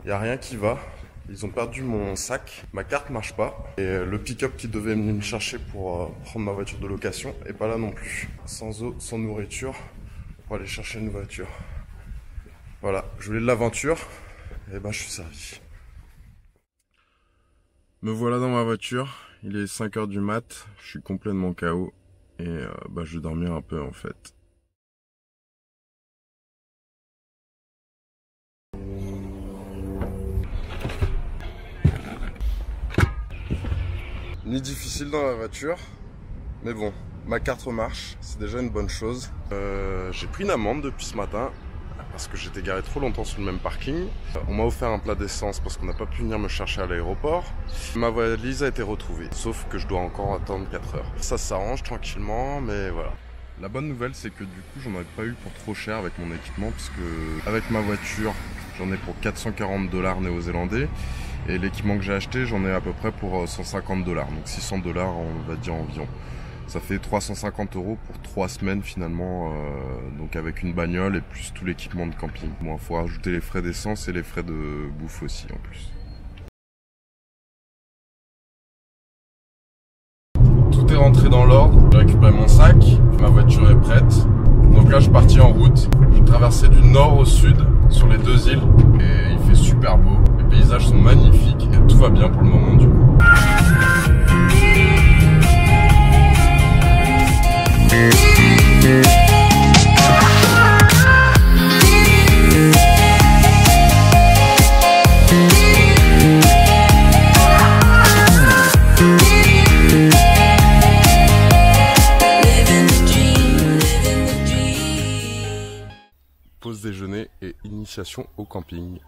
Il n'y a rien qui va. Ils ont perdu mon sac, ma carte marche pas. Et le pick-up qui devait venir me chercher pour prendre ma voiture de location est pas là non plus. Sans eau, sans nourriture, pour aller chercher une voiture. Voilà, je voulais de l'aventure, et ben je suis servi. Me voilà dans ma voiture, il est 5 h du mat, je suis complètement KO. Et je vais dormir un peu en fait. Ni difficile dans la voiture, mais bon, ma carte marche, c'est déjà une bonne chose. J'ai pris une amende depuis ce matin, parce que j'étais garé trop longtemps sur le même parking. On m'a offert un plat d'essence parce qu'on n'a pas pu venir me chercher à l'aéroport. Ma valise a été retrouvée, sauf que je dois encore attendre 4 heures. Ça s'arrange tranquillement, mais voilà. La bonne nouvelle, c'est que du coup, j'en avais pas eu pour trop cher avec mon équipement, puisque avec ma voiture, j'en ai pour 440 $ néo-zélandais. Et l'équipement que j'ai acheté, j'en ai à peu près pour 150 $, donc 600 $, on va dire environ. Ça fait 350 € pour 3 semaines finalement, donc avec une bagnole et plus tout l'équipement de camping. Bon, il faut rajouter les frais d'essence et les frais de bouffe aussi en plus. Tout est rentré dans l'ordre, j'ai récupéré mon sac, ma voiture est prête. Donc là je suis parti en route, je traversais du nord au sud sur les 2 îles et il fait super beau. Les paysages sont magnifiques et tout va bien pour le moment du coup. Pause déjeuner et initiation au camping.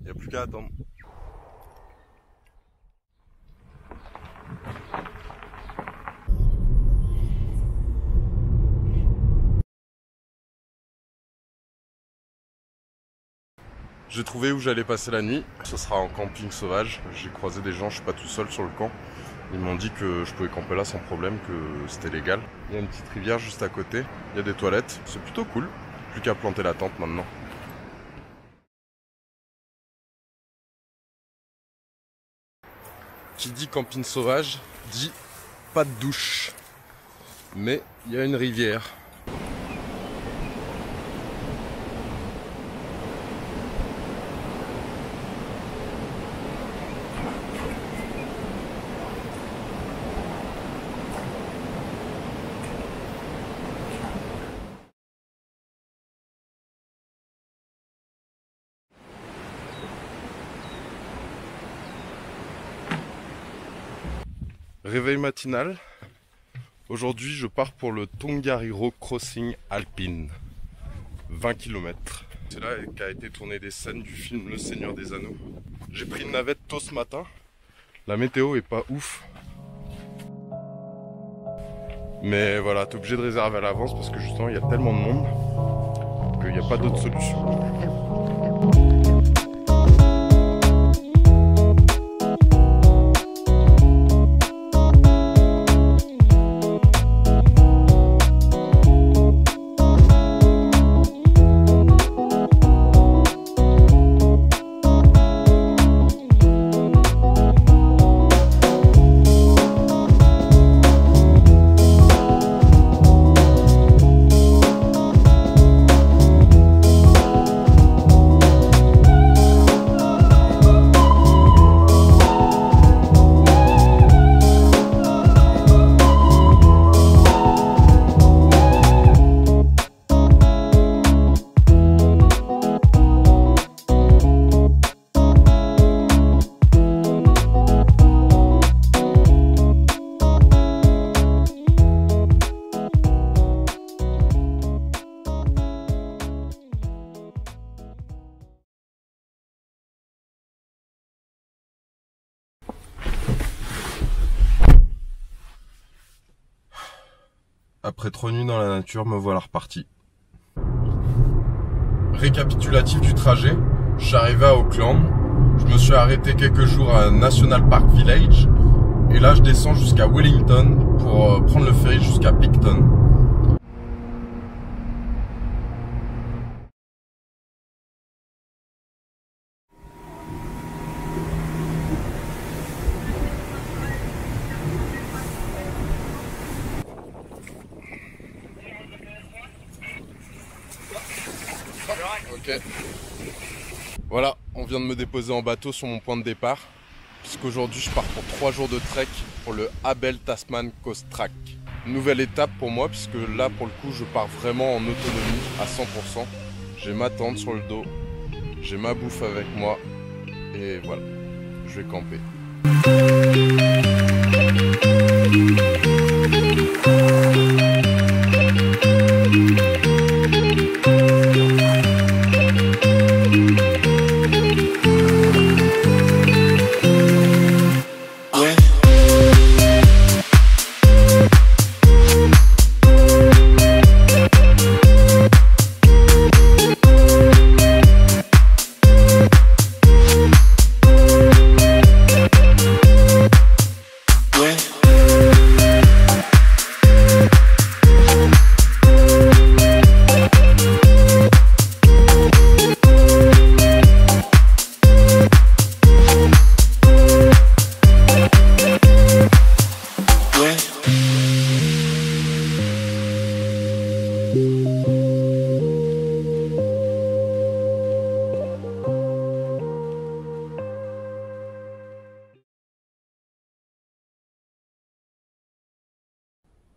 Il n'y a plus qu'à attendre. J'ai trouvé où j'allais passer la nuit. Ce sera en camping sauvage. J'ai croisé des gens, je suis pas tout seul sur le camp. Ils m'ont dit que je pouvais camper là sans problème, que c'était légal. Il y a une petite rivière juste à côté. Il y a des toilettes. C'est plutôt cool. Plus qu'à planter la tente maintenant. Qui dit camping sauvage, dit pas de douche. Mais il y a une rivière. Réveil matinal. Aujourd'hui, je pars pour le Tongariro Crossing Alpine. 20 km. C'est là qu'a été tournée des scènes du film Le Seigneur des Anneaux. J'ai pris une navette tôt ce matin. La météo est pas ouf. Mais voilà, t'es obligé de réserver à l'avance parce que justement, il y a tellement de monde qu'il n'y a pas d'autre solution. Après 3 nuits dans la nature, me voilà reparti. Récapitulatif du trajet, je suis arrivé à Auckland, Je me suis arrêté quelques jours à National Park Village. Et là, je descends jusqu'à Wellington pour prendre le ferry jusqu'à Picton. Ok. Voilà, on vient de me déposer en bateau sur mon point de départ. Puisqu'aujourd'hui je pars pour 3 jours de trek pour le Abel Tasman Coast Track. Nouvelle étape pour moi puisque là pour le coup je pars vraiment en autonomie à 100%. J'ai ma tente sur le dos, j'ai ma bouffe avec moi et voilà, je vais camper.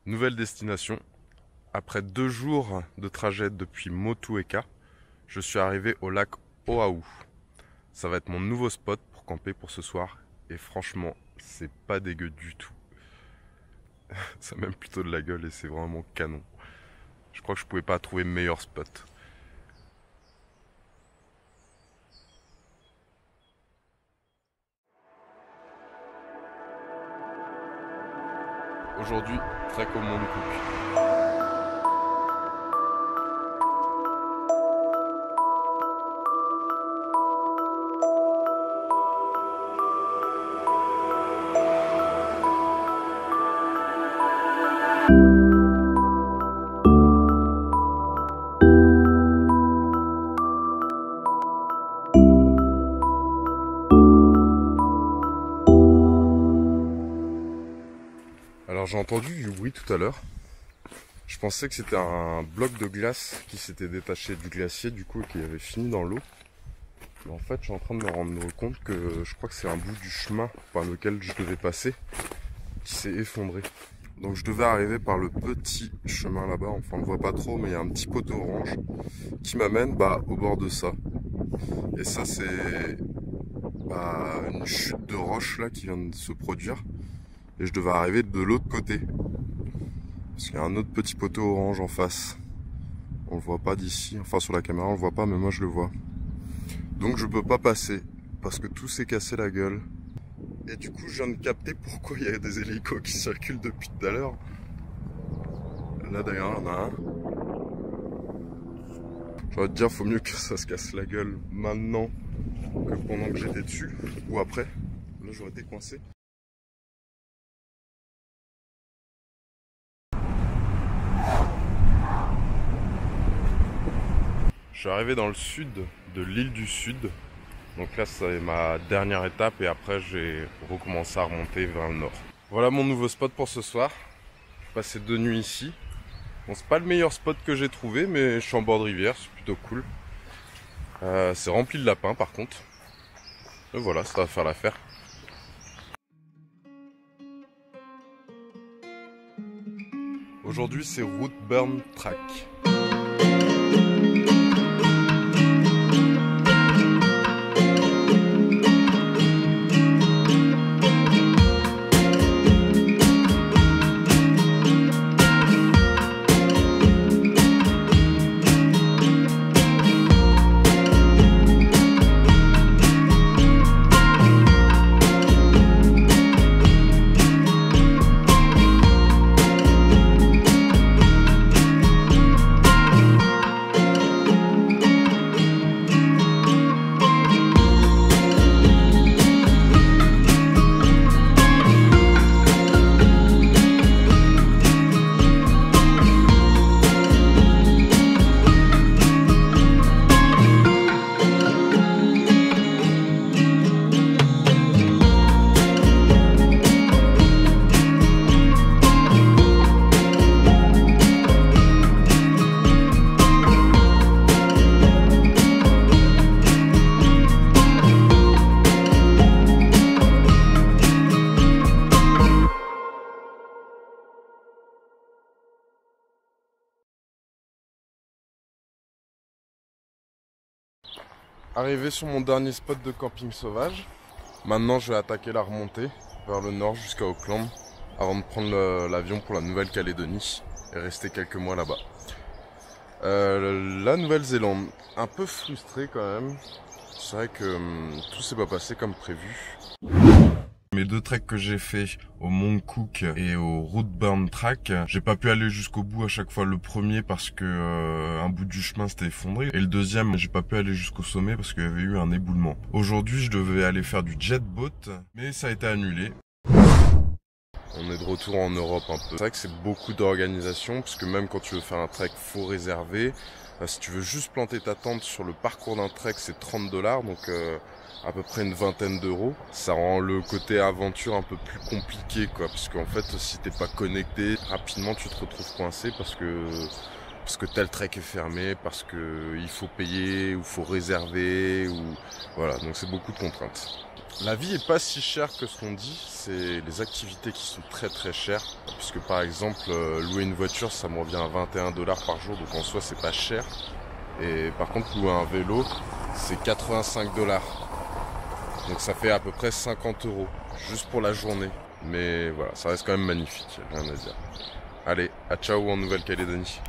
Nouvelle destination. Après 2 jours de trajet depuis Motueka, je suis arrivé au lac Oahu. Ça va être mon nouveau spot pour camper pour ce soir. Et franchement, c'est pas dégueu du tout. Ça a même plutôt de la gueule et c'est vraiment canon. Je crois que je pouvais pas trouver meilleur spot. Aujourd'hui, trek au Mont Cook. Alors j'ai entendu du bruit tout à l'heure. Je pensais que c'était un bloc de glace qui s'était détaché du glacier du coup et qui avait fini dans l'eau. Mais en fait je suis en train de me rendre compte que je crois que c'est un bout du chemin par lequel je devais passer qui s'est effondré. Donc je devais arriver par le petit chemin là-bas, enfin on le voit pas trop mais il y a un petit poteau orange qui m'amène au bord de ça. Et ça c'est une chute de roche là qui vient de se produire. Et je devais arriver de l'autre côté. Parce qu'il y a un autre petit poteau orange en face. On le voit pas d'ici. Enfin sur la caméra on le voit pas mais moi je le vois. Donc je peux pas passer. Parce que tout s'est cassé la gueule. Et du coup je viens de capter pourquoi il y a des hélicos qui circulent depuis tout à l'heure. Là d'ailleurs il y en a un. J'aurais te dire faut mieux que ça se casse la gueule maintenant que pendant que j'étais dessus. Ou après. Là j'aurais été coincé. Je suis arrivé dans le sud de l'île du Sud. Donc là c'est ma dernière étape et après j'ai recommencé à remonter vers le nord. Voilà mon nouveau spot pour ce soir. J'ai passé 2 nuits ici. Bon c'est pas le meilleur spot que j'ai trouvé mais je suis en bord de rivière, c'est plutôt cool. C'est rempli de lapins par contre. Et voilà, ça va faire l'affaire. Aujourd'hui c'est Route Burn Track. Arrivé sur mon dernier spot de camping sauvage. Maintenant je vais attaquer la remontée vers le nord jusqu'à Auckland avant de prendre l'avion pour la Nouvelle-Calédonie et rester quelques mois là-bas. La Nouvelle-Zélande, un peu frustré quand même. C'est vrai que tout s'est pas passé comme prévu. Mes 2 treks que j'ai fait au Mount Cook et au Routeburn Track, j'ai pas pu aller jusqu'au bout à chaque fois. Le premier parce que un bout du chemin s'était effondré et le deuxième j'ai pas pu aller jusqu'au sommet parce qu'il y avait eu un éboulement. Aujourd'hui je devais aller faire du jet boat mais ça a été annulé. On est de retour en Europe un peu. C'est vrai que c'est beaucoup d'organisation parce que même quand tu veux faire un trek faut réserver. Si tu veux juste planter ta tente sur le parcours d'un trek c'est 30 $, donc à peu près une vingtaine d'euros. Ça rend le côté aventure un peu plus compliqué quoi, parce qu'en fait si t'es pas connecté, rapidement tu te retrouves coincé parce que tel trek est fermé, parce que il faut payer ou faut réserver ou voilà, donc c'est beaucoup de contraintes. La vie est pas si chère que ce qu'on dit, c'est les activités qui sont très très chères, puisque par exemple louer une voiture ça me revient à 21 $ par jour, donc en soi c'est pas cher. Et par contre louer un vélo c'est 85 $. Donc ça fait à peu près 50 € juste pour la journée. Mais voilà, ça reste quand même magnifique, rien à dire. Allez, à ciao en Nouvelle-Calédonie.